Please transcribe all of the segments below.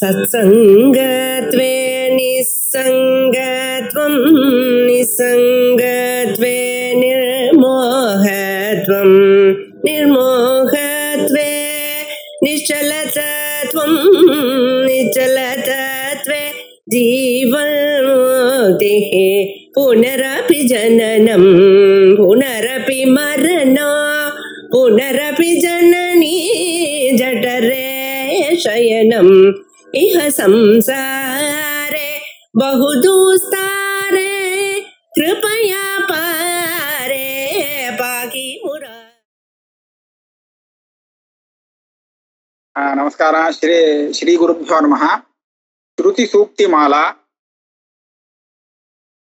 सत्संगत्वे निस्संगत्वं निस्संगत्वे निर्मोहत्वं निर्मोहत्वे निश्चलतत्वं निश्चलतत्वे जीवन्मुक्तिः पुनरपि जननं पुनरपि मरणं पुनरपि जननी जठरे शयनम् इह संसारे बहुदुस्तारे कृपया पारे पाहि मुरा. நமஸ்கார ஸ்ரீ குருभ्यो நமः. ஸ்ருதி சூக்தி மாலா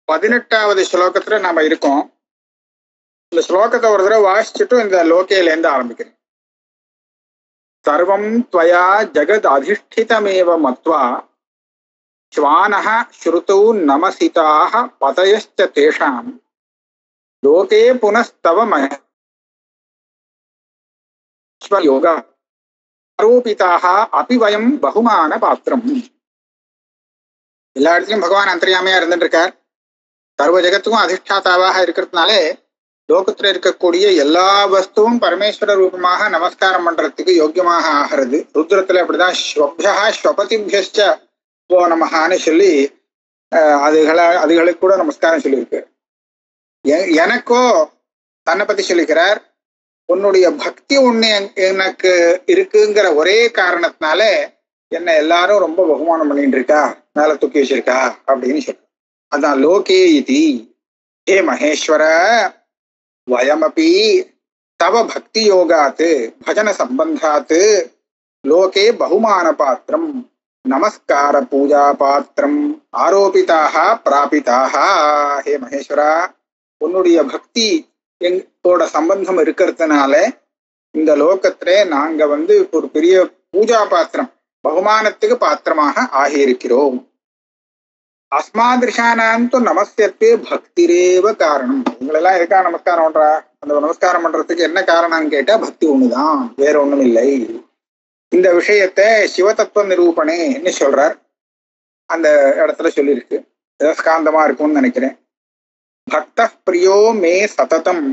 18வது ஸ்லோகத்துல நாம இருக்கோம். இந்த ஸ்லோகத்தை ஒரு தடவை வாசிச்சுட்டு இந்த லோகையிலேருந்து ஆரம்பிக்கிறேன். சர்வம் த்வயா ஜகத் அதிஷ்டிதமேவ மத்வா ஸ்வானஹ ஸ்ருதௌ நமசிதாஹ பதயஸ்ச தேஷாம் லோகே புனஸ்தவ மஹேஸ்வர ஆரோபிதாக அபி வயம் பகுமான பாத்திரம். எல்லா இடத்துலயும் பகவான் அந்தர்யாமையா இருந்துட்டு இருக்கார். சர்வ ஜெகத்துக்கும் அதிஷ்டாதாவாக இருக்கிறதுனாலே லோகத்துல இருக்கக்கூடிய எல்லா வஸ்துவும் பரமேஸ்வர ரூபமாக நமஸ்காரம் பண்றதுக்கு யோக்கியமாக ஆகிறது. ருத்ரத்துல அப்படிதான் ஸ்வப்யா ஸ்வபதிபியஸ்ச ஓ நமஹான்னு சொல்லி அதுகளுக்கு கூட நமஸ்காரம் சொல்லியிருக்கு. எனக்கோ தன்னை பத்தி சொல்லிக்கிறார். உன்னுடைய பக்தி ஒண்ணு எனக்கு இருக்குங்கிற ஒரே காரணத்தினால என்ன எல்லாரும் ரொம்ப பகுமானம் பண்ணிட்டு இருக்கா, மேல தூக்கி வச்சிருக்கா அப்படின்னு சொல்ற. அதான் லோகே இதி ஹே மகேஸ்வர வயமபி தவ பக்தி யோகாத் பஜன சம்பந்தாத் லோகே பகுமான பாத்திரம் நமஸ்கார பூஜா பாத்திரம் ஆரோபிதாக பிராபிதாக. ஹே மகேஸ்வரா, உன்னுடைய பக்தி எங்களோட சம்பந்தம் இருக்கிறதுனால இந்த லோகத்திலே நாங்க ஒரு பெரிய பூஜா பாத்திரம் பகுமானத்துக்கு பாத்திரமாக ஆகியிருக்கிறோம். அஸ்மாதிருஷானாந்து நமஸ்யத்தே பக்திரேவ காரணம். இவங்களெல்லாம் எதுக்கா நமஸ்காரம் பண்றா? அந்த நமஸ்காரம் பண்றதுக்கு என்ன காரணம்னு கேட்டா பக்தி ஒண்ணுதான், வேற ஒண்ணும் இல்லை. இந்த விஷயத்தை சிவதத்துவ நிரூபணேன்னு சொல்றார். அந்த இடத்துல சொல்லியிருக்கு. ஸ்காந்தமா இருக்கும்னு நினைக்கிறேன். பக்த பிரியோ மே சததம்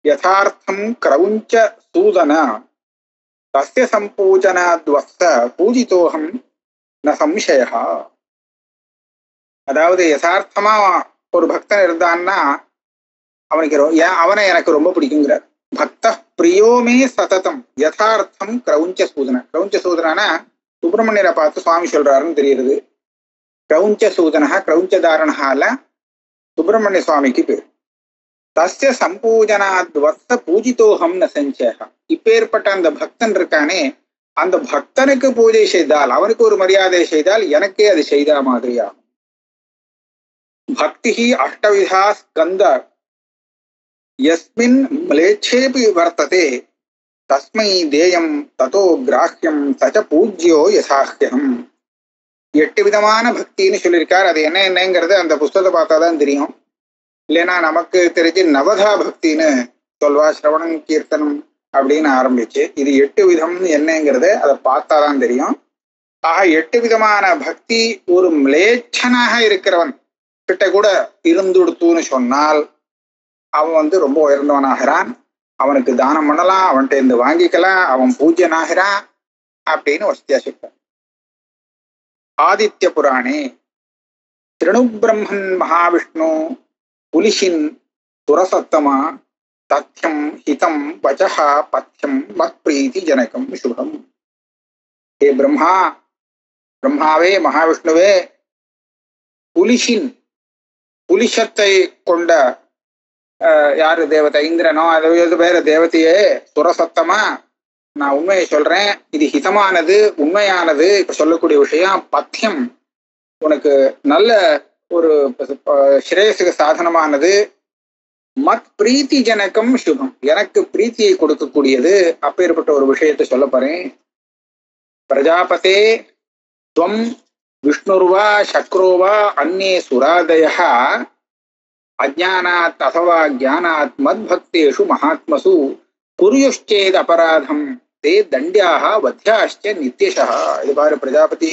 யதார்த்தம் கிரவுஞ்ச சூதன தஸ்ய சம்பூஜனாத்வஸ்த பூஜிதோகம் ந சம்சயா. அதாவது யதார்த்தமா ஒரு பக்தன் இருந்தான்னா அவனை எனக்கு ரொம்ப பிடிக்குங்கிறார். பக்த பிரியோமே சததம் யதார்த்தம் கிரவுஞ்ச சூதன. கிரவுஞ்ச சூதனா சுப்பிரமணியரை பார்த்து சுவாமி சொல்றாருன்னு தெரியுது. கிரவுஞ்ச சூதனா கிரவுஞ்ச தாரணால சுப்பிரமணிய சுவாமிக்கு பேர். தஸ்ய சம்பூஜனாத்வஸ்த பூஜிதோகம் ந சஞ்சயா. இப்பேற்பட்ட அந்த பக்தன் இருக்கானே, அந்த பக்தனுக்கு பூஜை செய்தால், அவனுக்கு ஒரு மரியாதை செய்தால் எனக்கே அது செய்த மாதிரியாகும். பக்தி அஷ்டவிதா ஸ்கந்த யஸ்மின் ம்லேச்சேபி வர்த்ததே தஸ்மை தேயம் ததோ கிராஹ்யம் சச்ச பூஜ்யோ யசாஹ்யம். 8 விதமான பக்தின்னு சொல்லியிருக்கார். அது என்னங்கிறது அந்த புஸ்தகத்தை பார்த்தாதான் தெரியும். இல்லைன்னா நமக்கு தெரிஞ்சு நவதா பக்தின்னு சொல்வா, சிரவணம் கீர்த்தனம் அப்படின்னு ஆரம்பிச்சு. இது 8 விதம் என்னங்கிறத அதை பார்த்தாதான் தெரியும். ஆக 8 விதமான பக்தி ஒரு மிலேச்சனாக இருக்கிறவன் கிட்ட கூட இருந்துடுத்துன்னு சொன்னால் அவன் ரொம்ப உயர்ந்தவனாகிறான். அவனுக்கு தானம் பண்ணலாம், அவன்கிட்ட இருந்து வாங்கிக்கலாம், அவன் பூஜ்யனாகிறான் அப்படின்னு வசதியா சொல்றான். ஆதித்ய புராணே திருணுபிரம்மன் மகாவிஷ்ணு புலிஷின் சுரசத்தமா தத்யம் ஹிதம் வச்சஹா பத்யம் மத் பிரீதி ஜனகம் சுபம். ஹே பிரம்மா, பிரம்மாவே மகாவிஷ்ணுவே, புலிஷின் புலிஷத்தை கொண்ட யாரு தேவதை, இந்திரனோ அது வேற தேவதையே, சுரசத்தமா நான் உண்மையை சொல்றேன், இது ஹிதமானது உண்மையானது, இப்ப சொல்லக்கூடிய விஷயம் பத்தியம் உனக்கு நல்ல ஒரு ஸ்ரேயசுக்கு சாதனமானது, மத் பிரீத்தி ஜனகம் சுபம் எனக்கு பிரீத்தியை கொடுக்கக்கூடியது. அப்பேற்பட்ட ஒரு விஷயத்தை சொல்ல போறேன். பிரஜாபதே துவம் விஷ்ணுர்வா சக்ரோவா அந்நே சுராதயः அஜ்ஞானாத் அथवा ज्ञानात् மத்பக்தேஷு மகாத்மசு குர்யுஷ்சேத் அபராதம் தே தண்டியாக வத்தியாஷ்ட நித்தியசா. இது பாரு பிரஜாபதி,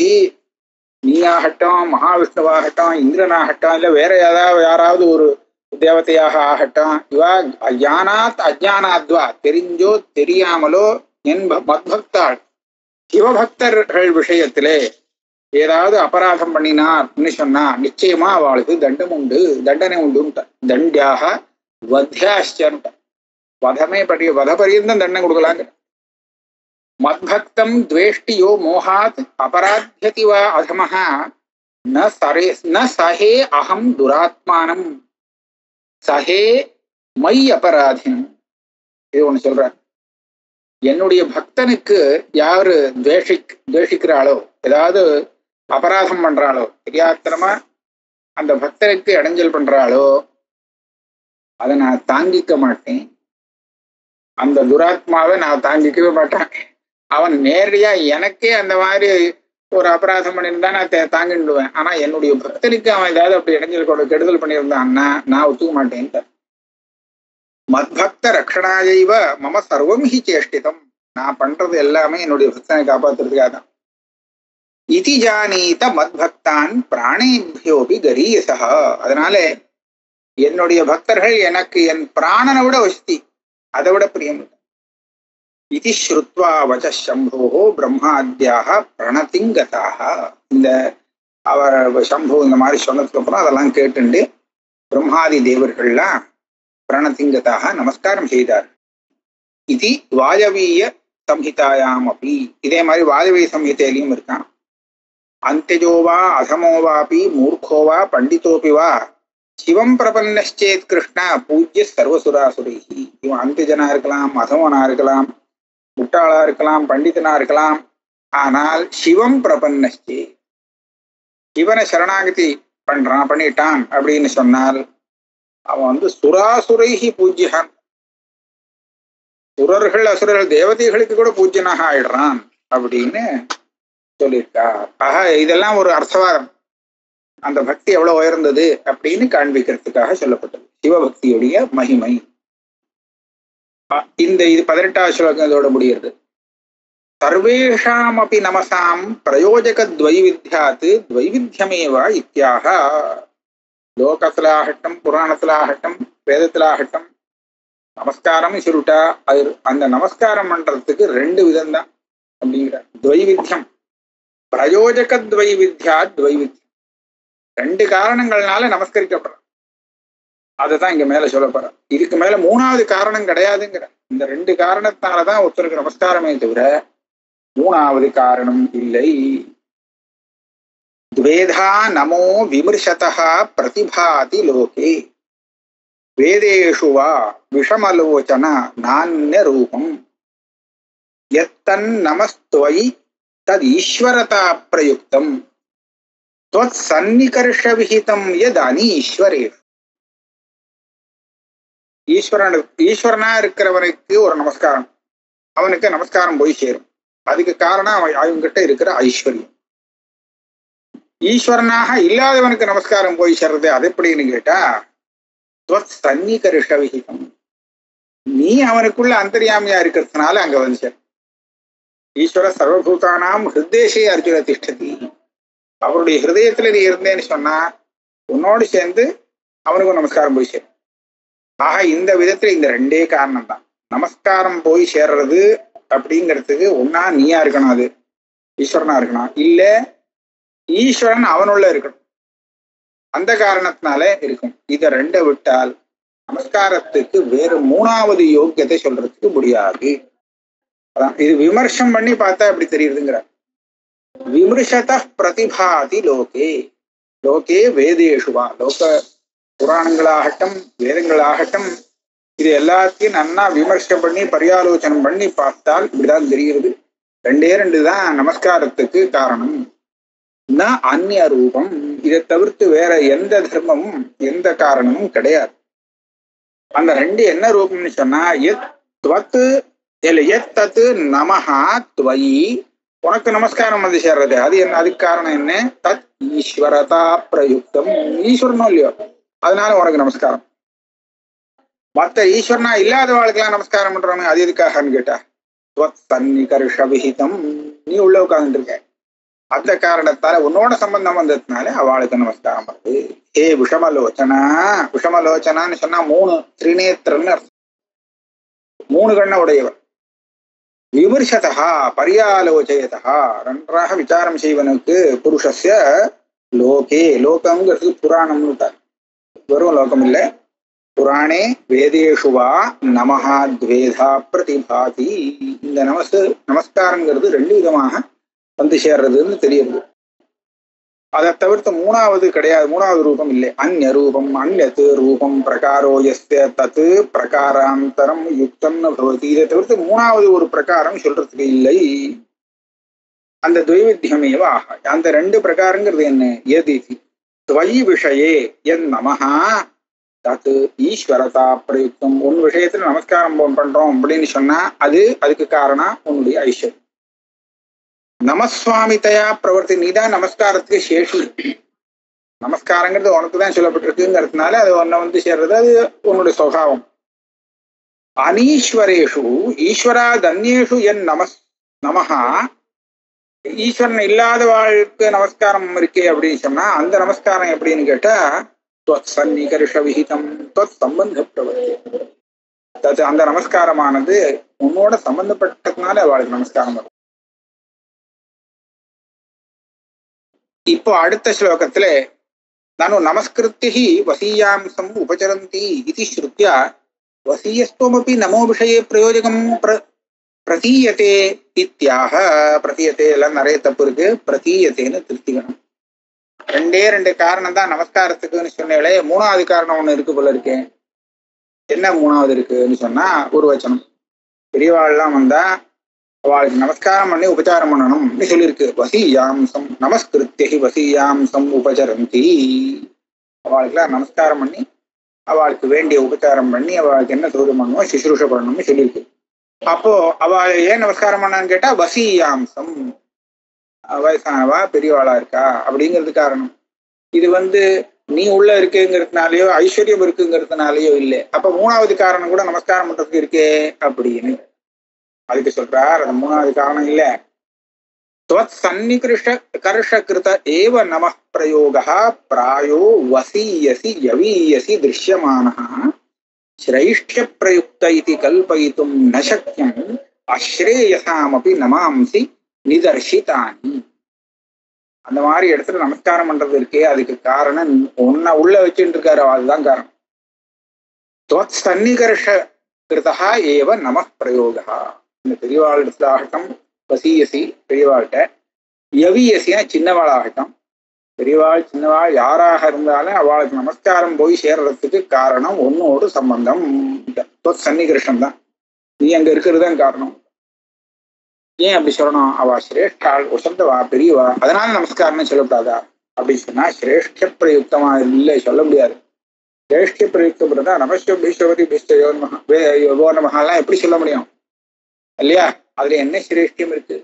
நீயாகட்டும், மகாவிஷ்ணுவாகட்டும், இந்திரனாகட்டும், இல்ல வேற யாராவது ஒரு தேவதையாக ஆகட்டும், இவா அஜானாத் அஜானாத்வா, தெரிஞ்சோ தெரியாமலோ என் மத்பக்தாள் சிவபக்தர்கள் விஷயத்திலே ஏதாவது அபராதம் பண்ணினார்னு சொன்னா நிச்சயமா அவளுக்கு தண்டனை உண்டு. தண்டியாக வத்தியாஷ்டன்ட்ட வதமே வத பரியந்தம் தண்டனை கொடுக்கலாங்க. மத்பக்தம் துவேஷ்டியோ மோகாத் அபராத்தியதி வா அதமஹ ந சஹே அகம் துராத்மானம் சஹே மை அபராதின். இது ஒண்ணு சொல்ற, என்னுடைய பக்தனுக்கு யாரு துவேஷிக்கிறாளோ, ஏதாவது அபராதம் பண்றாளோ, தெரியாத்தனமா அந்த பக்தனுக்கு இடைஞ்சல் பண்றாளோ, அதை நான் தாங்கிக்க மாட்டேன். அந்த துராத்மாவை நான் தாங்கிக்கவே மாட்டேன். அவன் நேரடியா எனக்கே அந்த மாதிரி ஒரு அபராதம் பண்ணியிருந்தா நான் தாங்கிடுவேன். ஆனா என்னுடைய பக்தனுக்கு அவன் ஏதாவது அப்படி இடைஞ்சல் கெடுதல் பண்ணியிருந்தான்னா நான் ஒத்துக்க மாட்டேன். மத்பக்த ரக்ஷணாயைவ மம சர்வம் ஹி சேஷ்டிதம். நான் பண்றது எல்லாமே என்னுடைய பக்தனை காப்பாத்துறதுக்காக தான். இதி ஜானீத மத்பக்தான் பிராணேபியோபி கரீயசா. அதனால என்னுடைய பக்தர்கள் எனக்கு என் பிராணனை விட வசதி, அதை விட பிரியம். இதி ஸ்ருத்வா வச சம்போ பிரம்மாத்யாக பிரணதிங்கதாக. இந்த அவர் சம்பு இந்த மாதிரி சொன்னதுக்கு அப்புறம் அதெல்லாம் கேட்டுண்டு பிரம்மாதி தேவர்கள்லாம் பிரணதிங்கதாக நமஸ்காரம் செய்தார். இது வாயவீய சம்ஹிதாயாம் அப்படி, இதே மாதிரி வாயவீய சம்ஹிதையிலையும் இருக்கான். அந்தஜோவா அதமோவாபி மூர்க்கோவா பண்டிதோபிவா சிவம் பிரபன்னச்சேத் கிருஷ்ணா பூஜ்ய சர்வசுராசுரைஹி. இவன் அந்தஜனா இருக்கலாம், அதமனா இருக்கலாம், முட்டாளா இருக்கலாம், பண்டிதனா இருக்கலாம். ஆனால் சிவம் பிரபன்னச்சே, சிவனை சரணாகதி பண்ணிட்டான் அப்படின்னு சொன்னால் அவன் சுராசுரைஹி பூஜ்யன், சுரர்கள் அசுரர்கள் தேவதைகளுக்கு கூட பூஜ்யனாக ஆயிடுறான் அப்படின்னு சொல்லியிருக்கா. ஆக இதெல்லாம் ஒரு அர்த்தவாதம். அந்த பக்தி எவ்வளவு உயர்ந்தது அப்படின்னு காண்பிக்கிறதுக்காக சொல்லப்பட்டது சிவபக்தியுடைய மகிமை. இது 18வது ஸ்லோகம் இதோட முடிகிறது. சர்வேஷாம் அப்படி நமசாம் பிரயோஜக துவைவித்யாத் துவைவித்யமேவா இத்தியாக. லோகத்துல ஆகட்டும், புராணத்துல ஆகட்டும், வேதத்துல ஆகட்டும், நமஸ்காரம் சொல்லிட்டா அது அந்த நமஸ்காரம் பண்றதுக்கு 2 விதம் தான் அப்படிங்கிற. துவைவித்யம், பிரயோஜக துவைவித்யா, துவைவித்யம் 2 காரணங்கள்னால நமஸ்கரிக்கப்படுற. அதுதான் இங்க மேல சொல்லப்படுற. இதுக்கு மேல 3வது காரணம் கிடையாதுங்கிற. இந்த 2 காரணத்தாலதான் ஒருத்தருக்கு நமஸ்காரமே தவிர 3வது காரணம் இல்லை. துவேதா நமோ விமர்சதா பிரதிபாதி லோகே வேதேஷு வா விஷமலோச்சன நான்ய ரூபம் யத்தன் நமஸ்துவை ததீஸ்வரதா பிரயுக்தம் त्वत् सन्निकर्ष विहितम यदानी ஈஸ்வரே. ஈஸ்வரனா இருக்கிறவனுக்கு ஒரு நமஸ்காரம், அவனுக்கு நமஸ்காரம் போய் சேரும். அதுக்கு காரணம் அவன்கிட்ட இருக்கிற ஐஸ்வர்யம். ஈஸ்வரனாக இல்லாதவனுக்கு நமஸ்காரம் போய் சேர்றது அது எப்படின்னு கேட்டா, त्वत् सन्निकर्ष विहितम, நீ அவனுக்குள்ள அந்தர்யாமியா இருக்கிறதுனால அங்க வந்து சேரும். ஈஸ்வர சர்வபூதானாம் ஹிருதேஷே அர்ஜுன திஷ்டதி. அவருடைய ஹிருதயத்துல நீ இருந்தேன்னு சொன்னா உன்னோடு சேர்ந்து அவனுக்கும் நமஸ்காரம் போய் சேரும். ஆக இந்த விதத்துல இந்த 2 காரணம் தான். நமஸ்காரம் போய் சேர்றது அப்படிங்கிறதுக்கு ஒன்னா நீயா இருக்கணும், அது ஈஸ்வரனா இருக்கணும், இல்ல ஈஸ்வரன் அவனுள்ள இருக்கணும். அந்த காரணத்தினால இருக்கும். இத 2 விட்டால் நமஸ்காரத்துக்கு வேறு 3வது யோக்கியத்தை சொல்றதுக்கு முடியாது. அதான் இது விமர்சனம் பண்ணி பார்த்தா எப்படி தெரியுதுங்கிற. விமர்சத பிரதிபாதி லோகே, லோகே வேதேஷுவா, லோக புராணங்களாகட்டும் வேதங்களாகட்டும் இது எல்லாத்தையும் நன்னா விமர்சனம் பண்ணி பரியாலோசனம் பண்ணி பார்த்தால் இப்படிதான் தெரிகிறது. 2 தான் நமஸ்காரத்துக்கு காரணம். ந அந்நிய ரூபம், இதை தவிர்த்து வேற எந்த தர்மமும் எந்த காரணமும் கிடையாது. அந்த 2 என்ன ரூபம்னு சொன்னா, எத் தத்து நமஹா துவயி, உனக்கு நமஸ்காரம் வந்து சேர்றது அது என்ன, அதுக்கு காரணம் என்ன, தத் ஈஸ்வரதா பிரயுக்தம், ஈஸ்வரனும் இல்லையோ அதனால உனக்கு நமஸ்காரம். மற்ற ஈஸ்வரனா இல்லாத வாழ்க்கெல்லாம் நமஸ்காரம் பண்றவங்க அது எதுக்காகன்னு கேட்டா, சன்னிகர்ஷ விஹிதம், நீ உள்ள உட்கார்ந்துட்டு இருக்க, அந்த காரணத்தால உன்னோட சம்பந்தம் வந்ததுனால அவளுக்கு நமஸ்காரம் வருது. ஹே விஷமலோச்சனா, விஷமலோச்சனான்னு சொன்னா 3 திரிநேத்திரன்னு அர்த்தம், 3 கண்ண உடையவர். விமர்சதா பரியாலோச்சயதா, நன்றாக விசாரம் செய்வனுக்கு புருஷஸ்ய லோகே, லோகம்ங்கிறது புராணம்னு விட்டார், வெறும் லோகம் இல்லை, புராணே வேதேஷு வா நமஹா துவேதா பிரதிபாதி. இந்த நமஸ்காரங்கிறது 2 விதமாக வந்து சேர்றதுன்னு தெரியுது. அதை தவிர்த்து 3வது கிடையாது, 3வது ரூபம் இல்லை. அந்நிய ரூபம் அந்நத்து ரூபம் பிரகாரோ யஸ்ய தத்து பிரகாராந்தரம் யுக்தம்னு பவதி. இதை தவிர்த்து 3வது ஒரு பிரகாரம் சொல்றதுக்கு இல்லை. அந்த துவைவித்தியமேவ ஆக, அந்த 2 பிரகாரங்கிறது என்ன? எதி துவயி விஷயே என் நமஹா தத்து ஈஸ்வரதா பிரயுக்தம். உன் விஷயத்துல நமஸ்காரம் பண்றோம் அப்படின்னு சொன்னா அதுக்கு காரணம் உன்னுடைய ஐஸ்வர்யம். நமஸ்வாமிதையா பிரவர்த்தி, நீதான் நமஸ்காரத்துக்கு சேஷி. நமஸ்காரங்கிறது உனக்குதான் சொல்லப்பட்டிருக்குங்கிறதுனால அது உன்னை வந்து சேர்றது, அது உன்னுடைய சுபாவம். அனீஸ்வரேஷு ஈஸ்வரா தன்யேஷு என் நமஹா, ஈஸ்வரன் இல்லாத வாழ்க்கை நமஸ்காரம் இருக்கே அப்படின்னு சொன்னா அந்த நமஸ்காரம் எப்படின்னு கேட்டா சன்னிகர்ஷ விஹிதம் சம்பந்த பிரவர்த்தி. அந்த நமஸ்காரமானது உன்னோட சம்பந்தப்பட்டதுனால அவளுக்கு நமஸ்காரம் வரும். இப்போ அடுத்த ஸ்லோகத்துல நானு நமஸ்கிருத்தி வசீயாம்சம் உபச்சரந்தி இது ஸ்ருத்யா வசீயஸ்துவமபி நமோ விஷயே பிரயோஜகம் பிரதீயத்தே இத்தியாக. பிரதீயத்தே எல்லாம் நிறைய தப்பு இருக்கு, பிரதீயத்தேன்னு திருத்திக்கணும். 2 காரணம் தான் நமஸ்காரத்துக்குன்னு சொன்னாலே, 3வது காரணம் ஒண்ணு இருக்கு போல இருக்கேன். என்ன 3வது இருக்குன்னு சொன்னா ஒரு வச்சனம், பெரியவாள்லாம் வந்தா அவளுக்கு நமஸ்காரம் பண்ணி உபச்சாரம் பண்ணணும்னு சொல்லியிருக்கு. வசீயாம்சம் நமஸ்கிருத்தி வசீயாம்சம் உபச்சரந்தி, அவளுக்குலாம் நமஸ்காரம் பண்ணி அவளுக்கு வேண்டிய உபச்சாரம் பண்ணி அவளுக்கு என்ன சௌரியம் பண்ணணும் சுஷ்ரூஷ பண்ணணும்னு சொல்லியிருக்கு. அப்போ அவள் ஏன் நமஸ்காரம் பண்ணான்னு கேட்டா வசீயாம்சம், வயசானவா பெரியவாளா இருக்கா அப்படிங்கிறது காரணம். இது வந்து நீ உள்ள இருக்குங்கிறதுனாலயோ ஐஸ்வர்யம் இருக்குங்கிறதுனாலயோ இல்லை. அப்ப 3வது காரணம் கூட நமஸ்காரம் பண்றதுக்கு இருக்கே அப்படின்னு அதுக்கு சொல்றார். அது 3வது காரணம் இல்ல. சன்னிகர்ஷ கிருத ஏவ நம பிரயோக பிராயோ வசீயசி யவீயசி திருஷ்யமானஹ ஸ்ரைஷ்ய பிரயுக்த இதி கல்பயித்தும் ந சக்யம் அஸ்ரேயசாமபி நமாம்சி நிதர்ஷிதானி. அந்த மாதிரி இடத்துல நமஸ்காரம் பண்றது இருக்கே அதுக்கு காரணம் உன்னை உள்ள வச்சுட்டு இருக்காரு, அதுதான் காரணம். சன்னிகர்ஷ கிருதா ஏவ நம பிரயோகா. இந்த பெரியவாள் இடத்துல ஆகட்டும், வசீயசி பெரியவாள்கிட்ட, யவியசியா சின்னவாளாகட்டும், பெரியவாள் சின்னவாள் யாராக இருந்தாலும் அவளுக்கு நமஸ்காரம் போய் சேர்றதுக்கு காரணம் உன்னோடு சம்பந்தம், சன்னிகர்ஷம் தான். நீ அங்க இருக்கிறது தான் காரணம். ஏன் அப்படி சொல்லணும்? அவ சிரேஷ்டாள், உசந்தவா, பெரியவா, அதனால நமஸ்காரம்னு சொல்லக்கூடாதா அப்படின்னு சொன்னா சிரேஷ்ட பிரயுக்தமா இல்லை, சொல்ல முடியாது. சிரேஷ்ட பிரயுக்தம் நமஸ்தோ பீஷ்வதி பீஷ்டயோ நமஹாலாம் எப்படி சொல்ல முடியும் இல்லையா? அதுல என்ன சிரேஷ்டியம் இருக்கு?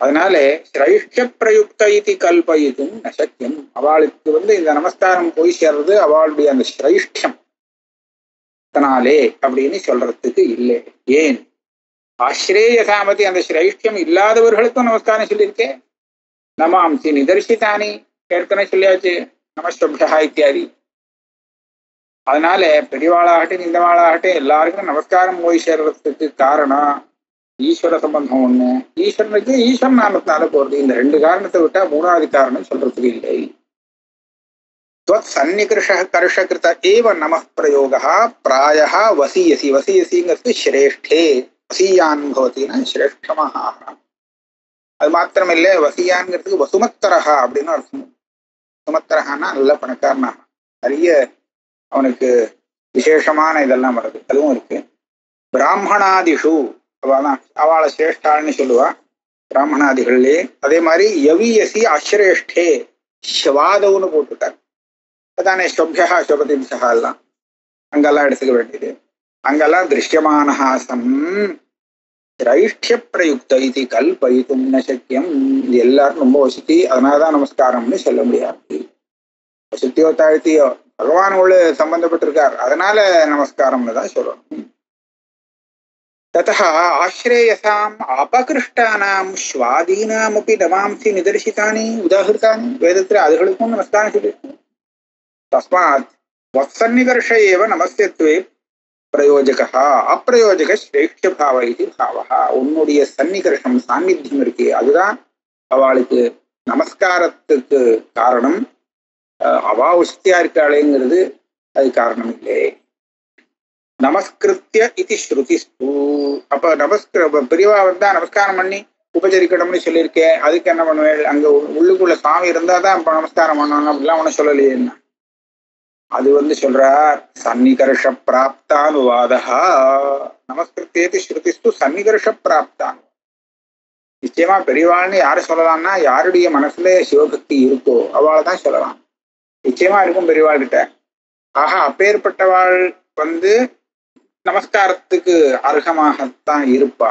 அதனால சிரேஷ்ட பிரயுக்த இதி கல்பயித்தும் நசக்கியம். அவளுக்கு வந்து இந்த நமஸ்காரம் போய் சேர்றது அவளுடைய அந்த சிரேஷ்டியம் அதனாலே அப்படின்னு சொல்றதுக்கு இல்லை. ஏன்? ஆஸ்ரேயசாமதி, அந்த சிரேஷ்டியம் இல்லாதவர்களுக்கும் நமஸ்காரம் சொல்லியிருக்கேன். நமாம்சி நிதர்ஷிதானி ஏற்கனவே சொல்லியாச்சு, நமஸ்தப்யா இத்தியாதி. அதனால பெரியவாளாகட்டும் இந்தவாளாகட்டும் எல்லாருக்கும் நமஸ்காரம் போய் சேர்றதுக்கு காரணம் ஈஸ்வர சம்பந்தம் ஒண்ணு, ஈஸ்வரனுக்கு ஈஸ்வரன் நாமத்தினால போறது. இந்த 2 காரணத்தை விட்டா 3வது காரணம் சொல்றதுக்கு இல்லை. சன்னிகர்ஷ கிருத ஏவ நம பிரயோகா பிராயः வசீயசி. வசீயசிங்கிறது சிரேஷ்டே, வசீயான் பவத்தின்னா சிரேஷ்டமாக. அது மாத்திரமில்லை, வசீயான்ங்கிறதுக்கு வசுமத்தரஹா அப்படின்னு அர்த்தம். சுமத்தரஹான்னா நல்ல பணக்காரனா, நிறைய அவனுக்கு விசேஷமான இதெல்லாம் வருது, அதுவும் இருக்கு. பிராமணாதிஷு அவளை சிரேஷ்டாள்னு சொல்லுவா பிராமணாதிகள்லே. அதே மாதிரி யவியசி அஸ்ரேஷ்டே ஸ்வாதவுன்னு போட்டுட்டார். அதானே ஸ்வபியா ஸ்வபதிபியா எல்லாம் அங்கெல்லாம் எடுத்துக்க வேண்டியது. அங்கெல்லாம் திருஷ்யமானஹா சன் சிரைஷ்ய பிரயுக்த இது கல்பயித்தும் ந சக்கியம். இது எல்லாரும் ரொம்ப வசதி, அதனாலதான் நமஸ்காரம்னு சொல்ல முடியாது. வசதியோ தாழ்த்தியோ பகவானோடு சம்பந்தப்பட்டிருக்கார், அதனால நமஸ்காரம்னு தான் சொல்லணும். ततः आश्रेयसाम् अपकृष्टानां स्वादीनामपि नमांसि निदर्शितानि उदाहृतानि वेदत्र அதுகளுக்கும் நமஸ்காரம் சொல்லிருக்கு. तस्मात् वत्सन्निकर्ष एव नमस्यत्वे प्रयोजकः अप्रयोजक श्रेष्ठ भाव इति भावः. உன்னுடைய சன்னிகர்ஷம் சாநித்தியம் இருக்கே அதுதான் அவளுக்கு நமஸ்காரத்துக்கு காரணம். அவா உஸ்தியா இருக்காளேங்கிறது அது காரணம் இல்லை. நமஸ்கிருத்திய இது ஸ்ருதிஸ்து. அப்ப பெரியவா வந்தா நமஸ்காரம் பண்ணி உபச்சரிக்கணும்னு சொல்லியிருக்கேன். அதுக்கு என்ன பண்ணுவேன்? அங்க உள்ளுக்குள்ள சாமி இருந்தாதான் இப்ப நமஸ்காரம் பண்ணணும் அப்படிலாம் ஒன்னும் சொல்லலையே. என்ன அது சொல்றார் சன்னிகர்ஷ பிராப்தானுவாதா. நமஸ்கிருத்தியது ஸ்ருதிஸ்து சன்னிகர்ஷ பிராப்தான். நிச்சயமா பெரியவாள்னு யாரு சொல்லலாம்னா யாருடைய மனசுல சிவபக்தி இருக்கோ அவளை தான் சொல்லலாம். நிச்சயமா இருக்கும் பெரியவாள் கிட்ட. ஆக அப்பேற்பட்டவாள் நமஸ்காரத்துக்கு அர்ஹமாகத்தான் இருப்பா.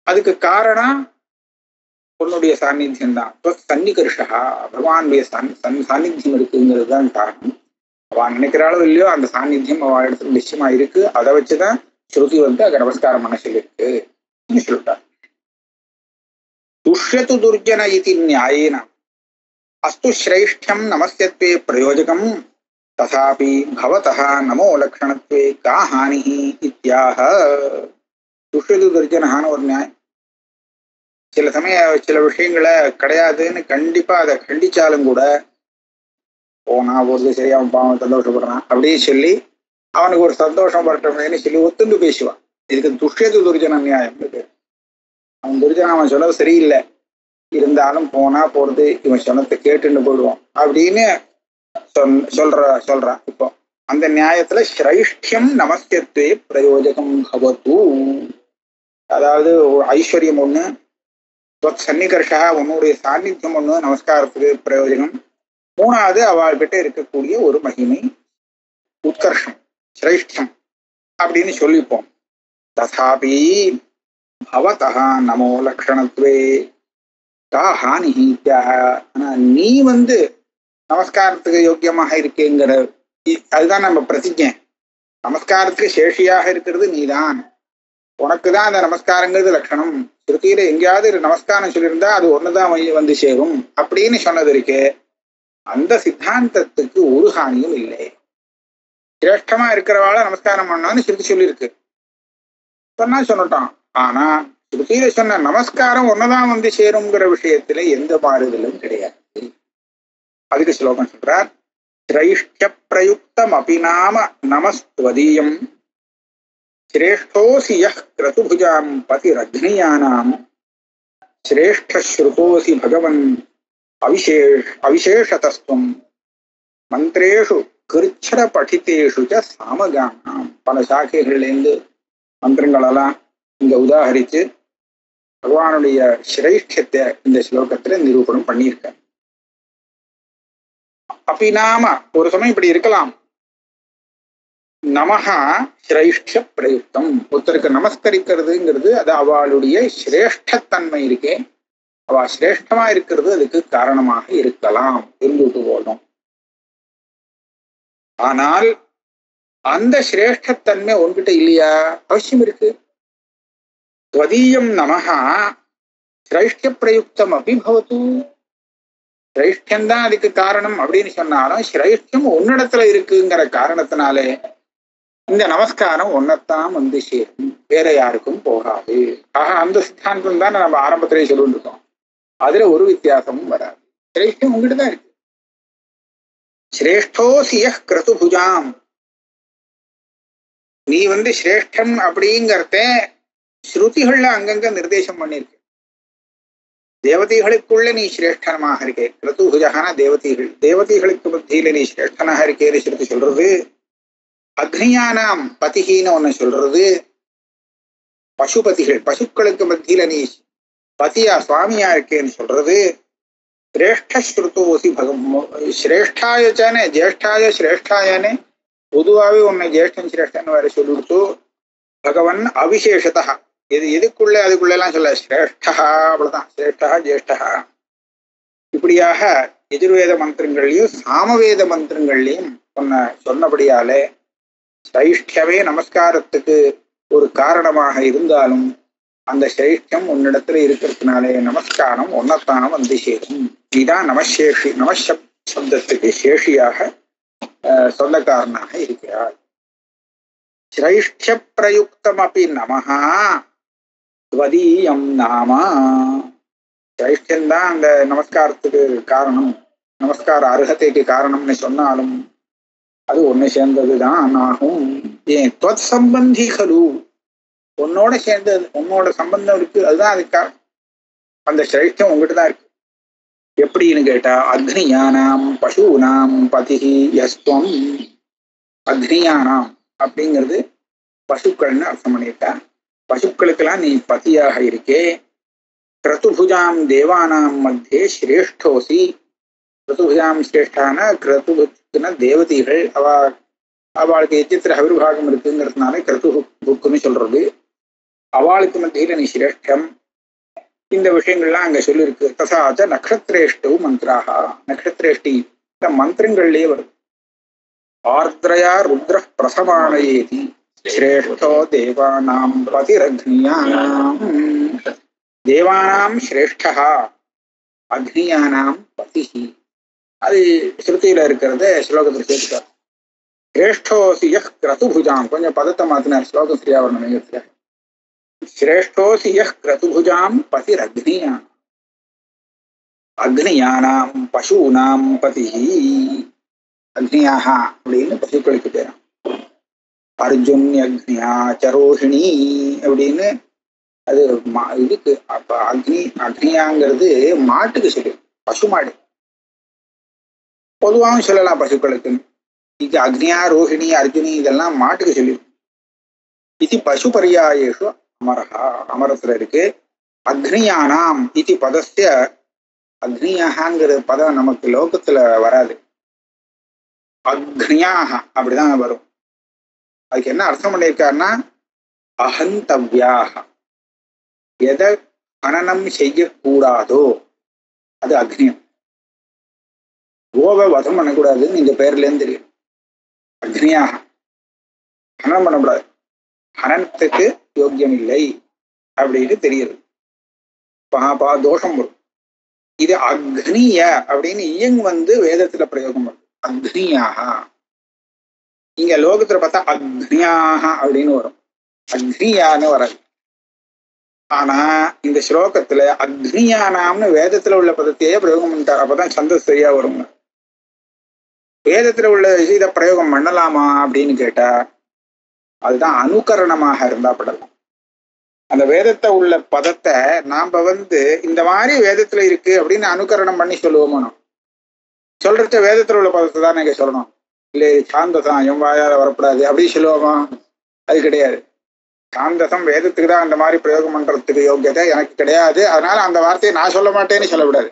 அதுக்கு காரணம் உன்னுடைய சாநித்தியம் தான். சன்னிகர்ஷா பகவானுடைய சாநித்தியம் இருக்குங்கிறது தான் காரணம். அவன் நினைக்கிறாளோ இல்லையோ அந்த சாநித்தியம் அவள் இடத்துல நிச்சயமா இருக்கு. அதை வச்சுதான் ஸ்ருதி அங்க நமஸ்காரம் பண்ண சொல்லிருக்கு சொல்லிட்டார். துஷ்யது துர்ஜன இது நியாயேன அஸ்து ஸ்ரேஷ்டம் நமஸ்யத்வே பிரயோஜகம் ததாபி பவதः நமோ லக்ஷணத்வே கா ஹானிஹி இத்யாஹ. துஷ்யது துர்ஜனஹான்னு ஒரு நியாயம். சில சமயம் சில விஷயங்களை கிடையாதுன்னு கண்டிப்பா அதை கண்டிச்சாலும் கூட போனா ஒரு சரி அவன் பாவம் சந்தோஷப்படுறான் அப்படின்னு சொல்லி அவனுக்கு ஒரு சந்தோஷம் வரட்டும்னு சொல்லி ஒத்துண்டு பேசுவான். இதுக்கு துஷ்யது துர்ஜன நியாயம் இருக்கு. அவன் துர்ஜன அவன் சொன்னது சரியில்லை இருந்தாலும் போனா போறது இவன் சொன்னதை கேட்டுன்னு போயிடுவான் அப்படின்னு சொல்றான். இப்போ அந்த நியாயத்துல ஸ்ரைஷ்டியம் நமஸ்யத்வே பிரயோஜகம் பவது. அதாவது ஐஸ்வர்யம் ஒண்ணு, சன்னிகர்ஷா உன்னுடைய சாநித்தியம் ஒண்ணு நமஸ்காரத்துக்கு பிரயோஜனம். மூணாவது அவள்கிட்ட இருக்கக்கூடிய ஒரு மகிமை உத்கர்ஷம் ஸ்ரேஷ்டம் அப்படின்னு சொல்லிப்போம். ததாபி பவதः நமோ லக்ஷணத்வே கா ஹானிஹி. ஆனா நீ நமஸ்காரத்துக்கு யோக்கியமாக இருக்கேங்கிற அதுதான் நம்ம பிரதிஜை. நமஸ்காரத்துக்கு சேஷியாக இருக்கிறது நீதான். உனக்குதான் அந்த நமஸ்காரங்கிறது லட்சணம். ஸ்ருதியில எங்கேயாவது நமஸ்காரம் சொல்லியிருந்தா அது ஒண்ணுதான் சேரும் அப்படின்னு சொன்னது இருக்கு. அந்த சித்தாந்தத்துக்கு ஒரு ஹானியும் இல்லை. சிரேஷ்டமா இருக்கிறவாள நமஸ்காரம் பண்ணான்னு ஸ்ருதி சொல்லியிருக்கு. சொன்னா சொல்லட்டான். ஆனா ஸ்ருதியில சொன்ன நமஸ்காரம் ஒன்னதான் சேருங்கிற விஷயத்துல எந்த மாறுதலும் கிடையாது. அதுக்கு ஸ்லோகம் சொல்றார். ஸ்ரைஷ்ட பிரயுக்தம் அபிநாம நமஸ்துவதீயம் சிரேஷ்டோசி யஹ் கிரதுபுஜாம் பதிரக்னியானாம் சிரேஷ்டஸ்ருதோசி பகவன் அவிசேஷதஸ்துவம் மந்திரேஷு கிருச்சர படித்தேஷு ச சாமகானாம். பல சாக்கைகள்லேருந்து மந்திரங்களெல்லாம் இங்க உதாகரித்து பகவானுடைய சிரேஷ்டத்தை இந்த ஸ்லோகத்துல நிரூபணம் பண்ணியிருக்க. அபிநாம ஒரு சமயம் இப்படி இருக்கலாம். நமஹா சிரேஷ்ட பிரயுக்தம். ஒருத்தருக்கு நமஸ்கரிக்கிறதுங்கிறது அது அவளுடைய சிரேஷ்டத்தன்மை இருக்கே, அவ சிரேஷ்டமா இருக்கிறது அதுக்கு காரணமாக இருக்கலாம். இருந்துட்டு போதும். ஆனால் அந்த சிரேஷ்டத்தன்மை உன்கிட்ட இல்லையா? அவசியம் இருக்கு. ஸ்வதீயம் நமஹா சிரேஷ்ட பிரயுக்தம் அபிபவது. சிரேஷ்டம்தான் அதுக்கு காரணம் அப்படின்னு சொன்னாலும் சிரேஷ்டம் உன்னிடத்துல இருக்குங்கிற காரணத்தினாலே இந்த நமஸ்காரம் ஒன்னத்தான் சேரும், வேற யாருக்கும் போகாது. ஆக அந்த சித்தாந்தம் தான் நம்ம ஆரம்பத்திலேயே சொல்லிட்டு இருக்கோம். அதுல ஒரு வித்தியாசமும் வராது. சிரேஷ்டம் உங்ககிட்ட தான் இருக்கு. சிரேஷ்டோசிய கிரதுபுஜாம். நீ சிரேஷ்டம் அப்படிங்கிறத ஸ்ருதிகள்ல அங்கங்க நிர்தேசம் பண்ணிருக்கு. தேவதைகளுக்குள்ள நீ சிரேஷ்டனமாக இருக்கே. கிரதுபுஜகான தேவதைகள், தேவதைகளுக்கு மத்தியில நீ சிரேஷ்டனாக இருக்கேன்னு ஸ்ருதி சொல்றது. அக்னியானாம் பதிகின்னு ஒண்ணு சொல்றது. பசுபதிகள், பசுக்களுக்கு மத்தியில நீ பதியா சுவாமியா இருக்கேன்னு சொல்றது. சிரேஷ்டஸ்ருதோசி சிரேஷ்டாயச்சானே ஜேஷ்டாய சிரேஷ்டாயனே பொதுவாகவே உன்னை ஜேஷ்டன் சிரேஷ்டன் வேற சொல்லிவிடுத்து. பகவன் அவிசேஷதா எதுக்குள்ள அதுக்குள்ள எல்லாம் சொல்ல சிரேஷ்டா, அவ்வளவுதான். சிரேஷ்டா ஜேஷ்டா இப்படியாக எதிர்வேத மந்திரங்கள்லயும் சாமவேத மந்திரங்கள்லயும் சொன்னபடியாலே சைஷ்டமே நமஸ்காரத்துக்கு ஒரு காரணமாக இருந்தாலும் அந்த சிரேஷ்டம் உன்னிடத்துல இருக்கிறதுனாலே நமஸ்காரம் ஒன்னத்தானம் வந்து சேரும். இதுதான் நமசேஷி. சப்தத்துக்கு சேஷியாக சொந்தக்காரனாக இருக்கிறார். சிரேஷ்ட பிரயுக்தம் அப்படி நமஹா ஸ்வதீயம் நாமா. சிரேஷ்டந்தான் அந்த நமஸ்காரத்துக்கு காரணம், நமஸ்கார அருகதைக்கு காரணம்னு சொன்னாலும் அது ஒண்ணு சேர்ந்ததுதான் ஆகும். ஏன் துவத் சம்பந்தி கலு, உன்னோட சேர்ந்தது, உன்னோட சம்பந்தம் இருக்கு, அதுதான் அதுக்காக அந்த சிரேஷ்டம் உங்ககிட்ட தான் இருக்கு. எப்படின்னு கேட்டா அக்னியானாம் பசுனாம் பதிஹி யஸ்துவம். அக்னியானாம் அப்படிங்கிறது பசுக்கள்னு அர்த்தம் பண்ணிட்டா. பசுக்களுக்கெல்லாம் நீ பதியாக இருக்கே. கிரதுபுஜாம் தேவானாம் மத்தியே சிரேஷ்டோசி. கிரதுபுஜாம் சிரேஷ்டான கிரதுபுக்குன்னா தேவதைகள், அவளுக்கு எச்சத்திர அவிர்வாகம் இருக்குங்கிறதுனால கிரது புக்குன்னு சொல்றது. அவளுக்கு மத்தியில நீ சிரேஷ்டம். இந்த விஷயங்கள்லாம் அங்க சொல்லிருக்கு. தசாச்ச நக்ஷத்ரேஷ்டு மந்திராக. நக்ஷத்ரேஷ்டி இந்த மந்திரங்கள்லயே வருது. ஆர்திரயா ருத்ர பிரசமானயேதி சிரேஷ்டோ தேவானாம் பதிரக்னியானாம். தேவானாம் சிரேஷ்டா அக்னியானாம் பதிஹி. அது ஸ்ருதியில இருக்கிறத ஸ்லோகத்தில் சேர்த்துட்டார். சிரேஷ்டோசி யஹ் கிரதுபுஜாம். கொஞ்சம் பதத்தை மாத்தினார் ஸ்லோகம் சரியா வரணும். சிரேஷ்டோசி யஹ் கிரதுபுஜாம் பதிரக்னியா. அக்னியானாம் பசூனாம் பதிஹி. அக்னியாக அப்படின்னு பசுக்களுக்கு பேரும். அர்ஜுன்ய அக்னியா சரோஹிணி அப்படின்னு அது இதுக்கு. அப்ப அக்னியாங்கிறது மாட்டுக்கு சொல்லி, பசு மாடு. பொதுவாகவும் சொல்லலாம் பசுக்களுக்கு. இது அக்னியா ரோஹிணி அர்ஜுனி இதெல்லாம் மாட்டுக்கு சொல்லி. இது பசு பரியாயேஷு அமரஹா. அமரத்துல இருக்கு. அக்னியானாம் இது பதஸ்ய. அக்னியாங்கிற பதம் நமக்கு லோகத்துல வராது. அக்னியாக அப்படிதான் வரும். அதுக்கு என்ன அர்த்தம் பண்ணியிருக்காருன்னா அஹந்தவ்யாக. எதை ஹனனம் செய்யக்கூடாதோ அது அக்னியம். கோவை வதம் பண்ணக்கூடாதுன்னு இந்த பேர்ல இருந்து தெரியும். அக்னியாக ஹனனம் பண்ணக்கூடாது, ஹனனத்துக்கு யோக்கியம் இல்லை அப்படின்னு தெரியுது. பாபா தோஷம் வரும். இது அக்னிய அப்படின்னு இயங் வேதத்துல பிரயோகம் வரும். அக்னியாக. இங்க லோகத்துல பார்த்தா அக்னியாக அப்படின்னு வரும், அக்னியான்னு வராது. ஆனா இந்த ஸ்லோகத்துல அக்னியானாம்னு வேதத்துல உள்ள பதத்தையே பிரயோகம் பண்ணிட்டார். அப்பதான் சந்தஸ் சரியா வருங்க. வேதத்துல உள்ள இதை பிரயோகம் பண்ணலாமா அப்படின்னு கேட்டா அதுதான் அனுகரணமாக இருந்தா படலாம். அந்த வேதத்தை உள்ள பதத்தை நாம இந்த மாதிரி வேதத்துல இருக்கு அப்படின்னு அனுகரணம் பண்ணி சொல்லுவோமோ. சொல்றத வேதத்துல உள்ள பதத்தை தான் நீங்க சொல்லணும். இல்லை சாந்தசம் என் வாயால வரக்கூடாது அப்படின்னு சொல்லுவோமா? அது கிடையாது. சாந்தசம் வேதத்துக்கு தான் அந்த மாதிரி பிரயோகம் பண்றதுக்கு யோக்கியதை எனக்கு கிடையாது. அதனால அந்த வார்த்தையை நான் சொல்ல மாட்டேன்னு சொல்லக்கூடாது.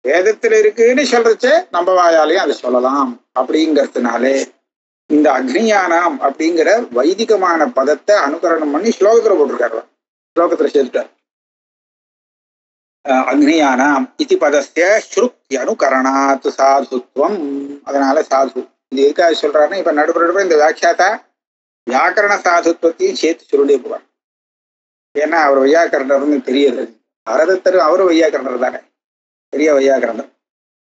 வேதத்துல இருக்குன்னு சொல்றச்சே நம்ம வாயாலையும் அதை சொல்லலாம். அப்படிங்கிறதுனாலே இந்த அக்னியானாம் அப்படிங்கிற வைதிகமான பதத்தை அனுகரணம் பண்ணி ஸ்லோகத்துல போட்டிருக்காரு. ஸ்லோகத்துல சேர்த்துட்டார். அக்னியானாம் இதி பதஸ்ய ஸ்ருத்தி அனுகரணாத் சாதுத்வம். அதனால சாது இது எதுக்காக சொல்றாருன்னா, இப்ப நடுப்புற இந்த வியாக்கியாத்தா வியாக்கரண சாதுத்வத்தையும் சேர்த்து சொல்லிட்டே போவார். ஏன்னா அவர் வையாக்கரணர்னு தெரியுது. பரதத்தர் அவரு வையாக்கரணர் தானே, பெரிய வையாக்கரணர்.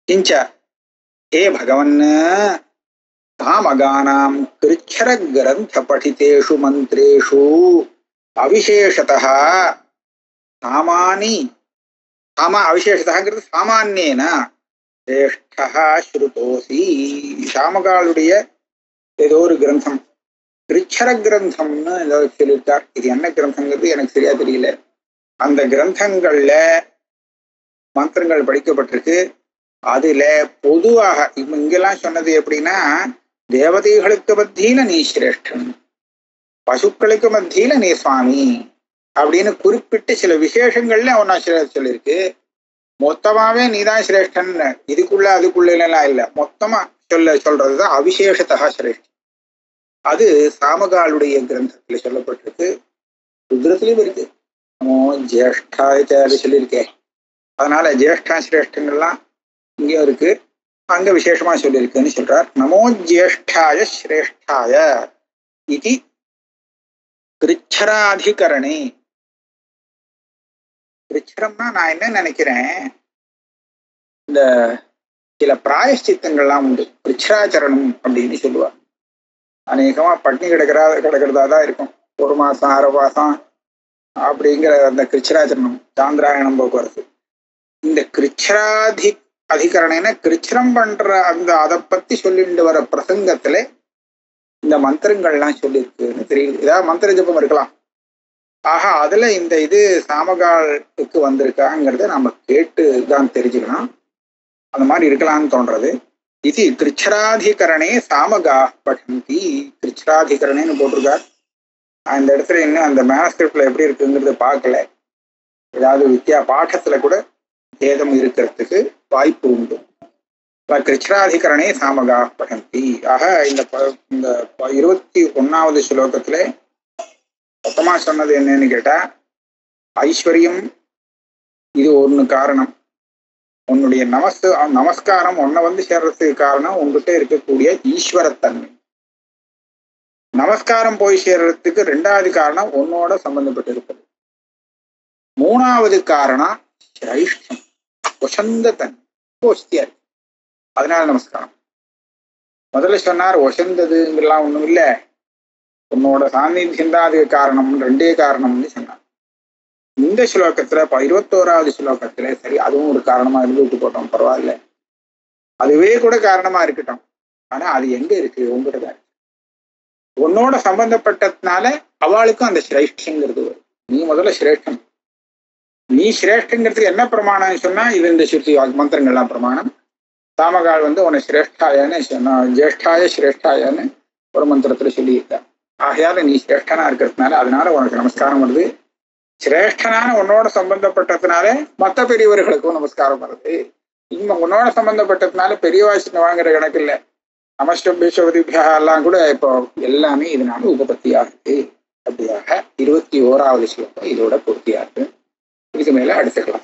கிஞ்ச ஹே பகவன் தாமகானாம் கிருச்சர கிரந்த படிதேஷு மந்திரேஷு அவிசேஷதः சாமானி. அவிசேஷதாங்கிறது சாமானியேன சிரேஷ்டா ஸ்ருதோசி. சாமகாளுடைய ஏதோ ஒரு கிரந்தம் கிருச்சர கிரந்தம்னு ஏதோ சொல்லியிருக்கார். இது என்ன கிரந்தங்கிறது எனக்கு சரியா தெரியல. அந்த கிரந்தங்கள்ல மந்திரங்கள் படிக்கப்பட்டிருக்கு. அதுல பொதுவாக இங்கெல்லாம் சொன்னது எப்படின்னா, தேவதைகளுக்கு மத்தியில நீ சிரேஷ்டன், பசுக்களுக்கு மத்தியில நீ சுவாமி அப்படின்னு குறிப்பிட்டு சில விசேஷங்கள்ல ஒன்னா சொல்லியிருக்கு. மொத்தமாவே நீதான் சிரேஷ்டன், இதுக்குள்ள அதுக்குள்ள எல்லாம் இல்ல, மொத்தமா சொல்றதுதான் அவிசேஷத்தா சிரேஷ்டன். அது சாமகாளுடைய கிரந்தத்துல சொல்லப்பட்டிருக்கு. ருத்ரத்திலயும் இருக்கு. ஜேஷ்டாய சொல்லியிருக்கேன். அதனால ஜேஷ்டா சிரேஷ்டங்கள்லாம் இங்கேயும் இருக்கு, அங்க விசேஷமா சொல்லியிருக்குன்னு சொல்றார். நமோ ஜேஷ்டாய சிரேஷ்டாய இது கிருச்சராதிகரணே. கிருச்சரம்னா நான் என்ன நினைக்கிறேன், இந்த சில பிராயஷ்சித்தங்கள்லாம் உண்டு. கிருச்சராச்சரணம் அப்படின்னு சொல்லுவா. அநேகமா பட்னி கிடக்கிறதா தான் இருக்கும். 1 மாசம் 6 மாசம் அப்படிங்கிற அந்த கிருச்சராச்சரணம், சாந்திராயணம் போக்குவரத்து. இந்த அதிகரணேன கிருச்சரம் பண்ற அந்த அதை பத்தி சொல்லிட்டு வர பிரசங்கத்துல இந்த மந்திரங்கள்லாம் சொல்லியிருக்குன்னு தெரியுது. ஏதாவது மந்திர ஜபம் இருக்கலாம். ஆஹா, அதுல இந்த இது சாமகாலுக்கு வந்திருக்காங்கிறத நம்ம கேட்டு தான் தெரிஞ்சுக்கணும். அந்த மாதிரி இருக்கலாம்னு தோன்றது. இது கிருச்சராதிகரணே சாமகா படந்தி. கிருச்சராதிகரணேன்னு போட்டிருக்கார். அந்த இடத்துல இன்னும் அந்த மேனஸ்கிரிப்ட்ல எப்படி இருக்குங்கிறத பார்க்கல. ஏதாவது பாடத்துல கூட பேதம் இருக்கிறதுக்கு வாய்ப்பு உண்டு. கிருச்சராதிகரணே சாமகா படந்தி. ஆக இந்த 21வது ஸ்லோகத்துல மொத்தமா சொன்னது என்னன்னு கேட்டா, ஐஸ்வர்யம் இது ஒண்ணு காரணம். உன்னுடைய நமஸ்காரம் உன்னை வந்து சேர்றதுக்கு காரணம் உங்ககிட்ட இருக்கக்கூடிய ஈஸ்வரத்தன்மை. நமஸ்காரம் போய் சேர்றதுக்கு 2வது காரணம் உன்னோட சம்பந்தப்பட்டு இருப்பது. 3வது காரணம் சிரைஷ்டம், வசந்த தன்மை, கோஷ்டியா இருக்கு. அதனால நமஸ்காரம். முதல்ல சொன்னார் வசந்ததுங்கெல்லாம் ஒண்ணும் இல்லை, உன்னோட சாநித்தியம் தான் அதுக்கு காரணம், 2 காரணம்னு சொன்னார். இந்த ஸ்லோகத்துல 21வது ஸ்லோகத்துல சரி அதுவும் ஒரு காரணமா இருந்துட்டு போட்டோம், பரவாயில்ல, அதுவே கூட காரணமா இருக்கட்டும். ஆனா அது எங்க இருக்கு, உங்ககிட்ட தான் இருக்கு. உன்னோட சம்பந்தப்பட்டதுனால அவளுக்கும் அந்த சிரேஷ்டங்கிறது வரும். நீ முதல்ல சிரேஷ்டம். நீ சிரேஷ்டங்கிறதுக்கு என்ன பிரமாணம் சொன்னா, இது இந்த ஸ்ருதி மந்திரங்கள்லாம் பிரமாணம். சாமகால் வந்து உன்னை சிரேஷ்டாயன்னு சொன்னா, ஜேஷ்டாய சிரேஷ்டாயன்னு ஒரு மந்திரத்துல சொல்லியிருக்க. ஆகையால நீ சிரேஷ்டனா இருக்கிறதுனால அதனால உனக்கு நமஸ்காரம் வருது. சிரேஷ்டனான உன்னோட சம்பந்தப்பட்டதுனால மற்ற பெரியவர்களுக்கும் நமஸ்காரம் வருது. இங்க உன்னோட சம்பந்தப்பட்டதுனால பெரியவா சின்னவாங்கிற கணக்கு இல்லை. நமஸ்தபிஷவதிபியா எல்லாம் கூட இப்போ எல்லாமே இதனால உபபத்தி ஆகுது. அப்படியாக 21வது ஸ்லோகம் இதோட பூர்த்தியாகுது. இதுக்கு மேல அடுத்துக்கலாம்.